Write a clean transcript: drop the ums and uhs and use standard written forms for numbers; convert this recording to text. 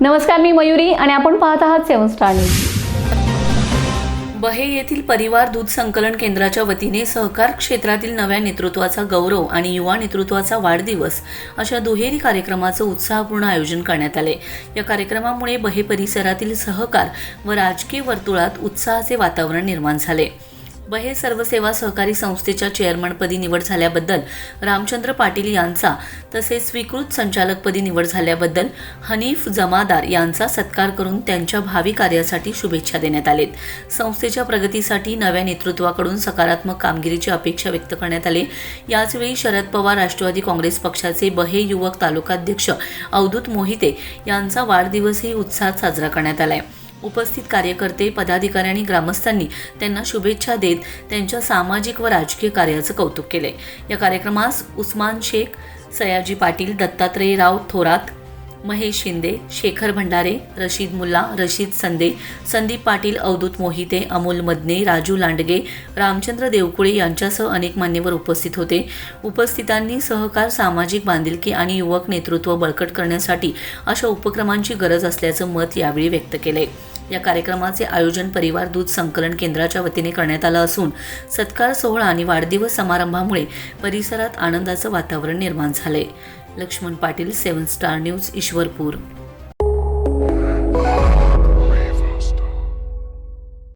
नमस्कार, मी मयुरी आणि आपण पाहत आहात 7 स्टार न्यूज. बहे येथील परिवार दूध संकलन केंद्राच्या वतीने सहकार क्षेत्रातील नव्या नेतृत्वाचा गौरव आणि युवा नेतृत्वाचा वाढदिवस अशा दुहेरी कार्यक्रमाचं उत्साहपूर्ण आयोजन करण्यात आले. या कार्यक्रमामुळे बहे परिसरातील सहकार व राजकीय वर्तुळात उत्साहाचे वातावरण निर्माण झाले. बहे सर्वसेवा सहकारी संस्थेच्या चेअरमनपदी निवड झाल्याबद्दल रामचंद्र पाटील यांचा तसेच स्वीकृत संचालकपदी निवड झाल्याबद्दल हनीफ जमादार यांचा सत्कार करून त्यांच्या भावी कार्यासाठी शुभेच्छा देण्यात आलेत. संस्थेच्या प्रगतीसाठी नव्या नेतृत्वाकडून सकारात्मक कामगिरीची अपेक्षा व्यक्त करण्यात आली. याचवेळी शरद पवार राष्ट्रवादी काँग्रेस पक्षाचे बहे युवक तालुकाध्यक्ष अवधूत मोहिते यांचा वाढदिवसही उत्साहात साजरा करण्यात आला. उपस्थित कार्यकर्ते, पदाधिकारी आणि ग्रामस्थांनी त्यांना शुभेच्छा देत त्यांच्या सामाजिक व राजकीय कार्याचं कौतुक केले. या कार्यक्रमास उस्मान शेख, सयाजी पाटील, दत्तात्रयराव थोरात, महेश शिंदे, शेखर भंडारे, रशीद मुल्ला, रशीद संदे, संदीप पाटील, अवधूत मोहिते, अमोल मदने, राजू लांडगे, रामचंद्र देवकुळे यांच्यासह अनेक मान्यवर उपस्थित होते. उपस्थितांनी सहकार, सामाजिक बांधिलकी आणि युवक नेतृत्व बळकट करण्यासाठी अशा उपक्रमांची गरज असल्याचं मत यावेळी व्यक्त केले. या कार्यक्रमाचे आयोजन परिवार दूध संकलन केंद्राच्या वतीने करण्यात आलं असून सत्कार सोहळा आणि वाढदिवस समारंभामुळे परिसरात आनंदाचं वातावरण निर्माण झाले. Laxman Patil, 7 star news, Ishwarpur.